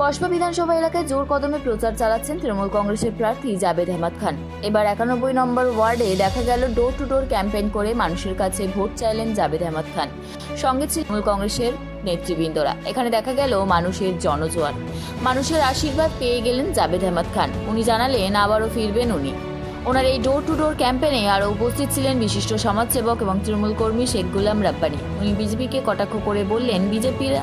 কসবা বিধানসভা এলাকায় জোর কদমে প্রচার চালাচ্ছেন তৃণমূল কংগ্রেসের প্রার্থী জাবেদ আহমদ খান। এবার 91 নম্বর ওয়ার্ডে দেখা গেল ডোর টু ডোর ক্যাম্পেইন করে মানুষের কাছে ভোট চাইলেন জাবেদ আহমদ খান। সঙ্গে ছিল তৃণমূল কংগ্রেসের নেতৃবৃন্দরা। এখানে দেখা গেল মানুষের জনজোয়ার। মানুষের আশীর্বাদ পেয়ে গেলেন জাবেদ আহমদ খান। উনি জানালেন আবারও ফিরবেন উনি। ওনার এই ডোর টু ডোর ক্যাম্পেইনে আরও উপস্থিত ছিলেন বিশিষ্ট সমাজসেবক এবং তৃণমূল কর্মী শেখ গুলাম রাব্বানি। উনি বিজেপিকে কটাক্ষ করে বললেন, বিজেপির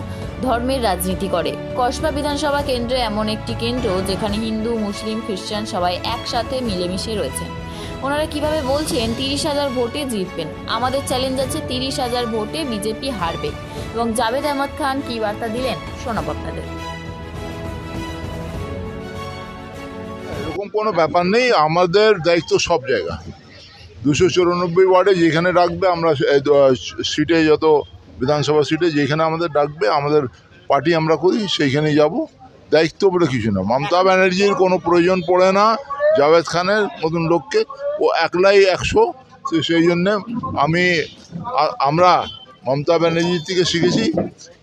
ধর্মের রাজনীতি করে। কসবা বিধানসভা কেন্দ্রে এমন একটি কেন্দ্র যেখানে হিন্দু, মুসলিম, খ্রিস্টান সবাই একসাথে মিলেমিশে রয়েছেন। ওনারা কিভাবে বলছেন 30,000 ভোটে জিতবেন। আমাদের চ্যালেঞ্জ আছে 30,000 ভোটে বিজেপি হারবে। এবং জাবেদ আহমদ খান কি বার্তা দিলেন শোনাবো আপনাদের। এরকম কোনো ব্যাপার নেই, আমাদের দায়িত্ব সব জায়গা 294 ওয়ার্ডে যেখানে ডাকবে, আমরা সিটে যত বিধানসভা সিটে যেখানে আমাদের ডাকবে, আমাদের পার্টি আমরা করি সেইখানেই যাব। দায়িত্ব বলে কিছু না। মমতা ব্যানার্জির কোনো প্রয়োজন পড়ে না জাভেদ খানের মতন লোককে, ও একলাই 100। সেই জন্যে আমরা মমতা ব্যানার্জির থেকে শিখেছি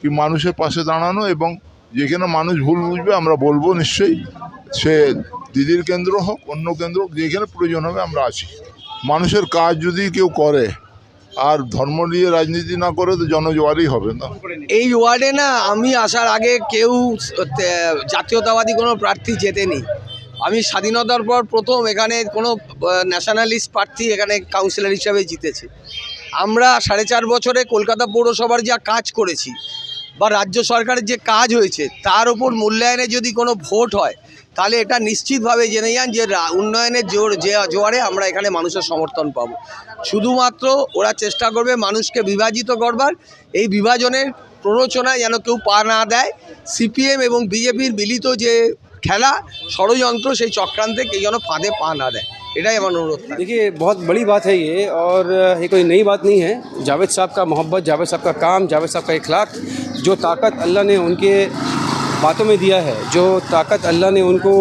কি মানুষের পাশে দাঁড়ানো, এবং যেখানে মানুষ ভুল বুঝবে আমরা বলবো নিশ্চয়ই, সে দিদির কেন্দ্র হোক অন্য কেন্দ্র হোক, যেখানে প্রয়োজন হবে আমরা আছি। মানুষের কাজ যদি কেউ করে আর ধর্ম নিয়ে রাজনীতি না করে তো জনজোয়ারই হবে না। এই ওয়ার্ডে না আমি আসার আগে কেউ জাতীয়তাবাদী কোনো প্রার্থী জেতেনি। আমি স্বাধীনতার পর প্রথম এখানে কোনো ন্যাশনালিস্ট প্রার্থী এখানে কাউন্সিলর হিসাবে জিতেছে। আমরা 4.5 বছরে কলকাতা পৌরসভার যা কাজ করেছি বা রাজ্য সরকারের যে কাজ হয়েছে তার উপর মূল্যায়নে যদি কোনো ভোট হয় তাহলে এটা নিশ্চিতভাবে জেনে যান যে উন্নয়নের জোয়ারে আমরা এখানে মানুষের সমর্থন পাবো। শুধুমাত্র ওরা চেষ্টা করবে মানুষকে বিভাজিত করবার, এই বিভাজনের প্ররোচনায় যেন কেউ পা না দেয়। সিপিএম এবং বিজেপির মিলিত যে খেলা ষড়যন্ত্র, সেই চক্রান্তে কেউ যেন ফাঁদে পা না দেয়, এটাই আমার অনুরোধ। देखिए, बहुत बड़ी बात है ये, और ये कोई नई बात नहीं है। जावेद साहब का मोहब्बत, जावेद साहब का काम, जावेद साहब का इखलाक, जो ताकत अल्लाह ने उनके बातों में दिया है, जो ताकत अल्लाह ने उनको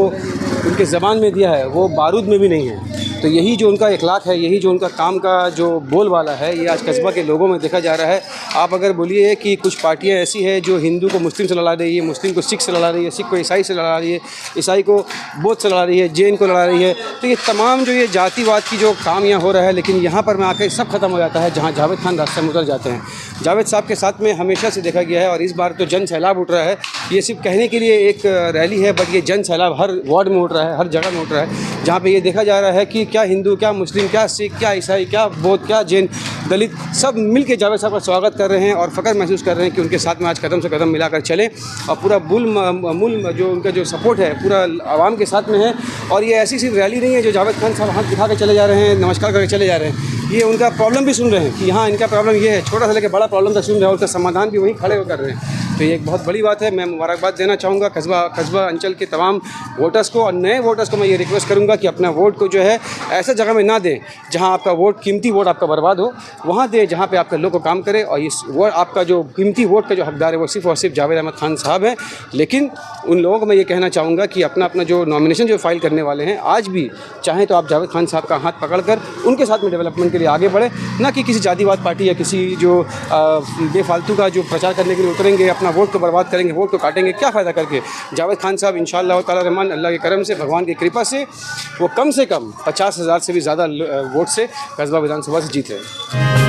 उनके ज़बान में दिया है, वो बारूद में भी नहीं है। तो यही जो उनका इखलाक है, यही जो उनका काम का जो बोलबाला है, ये आज कस्बा के लोगों में देखा जा रहा है। आप अगर बोलिए कि कुछ पार्टियां ऐसी हैं जो हिंदू को मुस्लिम से लड़ा रही है, मुस्लिम को सिख से लड़ा रही है, सिख को ईसाई से लड़ा रही है, ईसाई को बौद्ध से लड़ा रही है, जैन को लड़ा रही है, तो ये तमाम जो ये जातिवाद की जो काम यहाँ हो रहा है, लेकिन यहाँ पर में आकर सब खत्म हो जाता है जहाँ जावेद खान रास्ते में उतर जाते हैं। जावेद साहब के साथ में हमेशा से देखा गया है, और इस बार तो जन सैलाब उठ रहा है। ये सिर्फ कहने के लिए एक रैली है, बट ये जन सैलाब हर वार्ड में उठ रहा है, हर जगह में उठ रहा है, जहाँ पे ये देखा जा रहा है कि क्या हिंदू, क्या मुस्लिम, क्या सिख, क्या ईसाई, क्या बौद्ध, क्या जैन, दलित, सब मिल के जावेद साहब का स्वागत कर रहे हैं और फ़ख्र महसूस कर रहे हैं कि उनके साथ में आज कदम से कदम मिलाकर चलें। और पूरा मूल जो उनका जो सपोर्ट है पूरा आवाम के साथ में है। और ये ऐसी सिर्फ रैली नहीं है जो जावेद खान साहब हाथ दिखा के चले जा रहे हैं, नमस्कार करके चले जा रहे हैं। ये उनका प्रॉब्लम भी सुन रहे हैं कि यहाँ इनका प्रॉब्लम ये है, छोटा सा लेकर बड़ा प्रॉब्लम तक सुन रहे हैं, और उसका समाधान भी वहीं खड़े होकर कर रहे हैं। तो ये एक बहुत बड़ी बात है। मैं मुबारकबाद देना चाहूँगा कस्बा अंचल के तमाम वोटर्स को, और नए वोटर्स को मैं ये रिक्वेस्ट करूँगा कि अपना वोट को जो है ऐसा जगह में ना दें जहाँ आपका वोट, कीमती वोट आपका बर्बाद हो। वहाँ दें जहाँ पे आपके लोग को काम करे, और इस वोट आपका जो कीमती वोट का जो हकदार है वो सिर्फ और सिर्फ जावेद अहमद खान साहब है। लेकिन उन लोगों को मैं ये कहना चाहूँगा कि अपना जो नॉमिनेशन जो फाइल करने वाले हैं, आज भी चाहें तो आप जावेद खान साहब का हाथ पकड़कर उनके साथ में डेवलपमेंट के लिए आगे बढ़े, ना कि किसी जातिवाद पार्टी या किसी जो बेफालतू का जो प्रचार करने के लिए उतरेंगे, अपना वोट को बर्बाद करेंगे, वोट को काटेंगे, क्या फ़ायदा करके। जावेद खान साहब इंशाअल्लाह ताला रहमान, अल्लाह के करम से, भगवान की कृपा से वो कम 50,000 से भी ज़्यादा वोट से कस्बा विधानसभा से जीते हैं।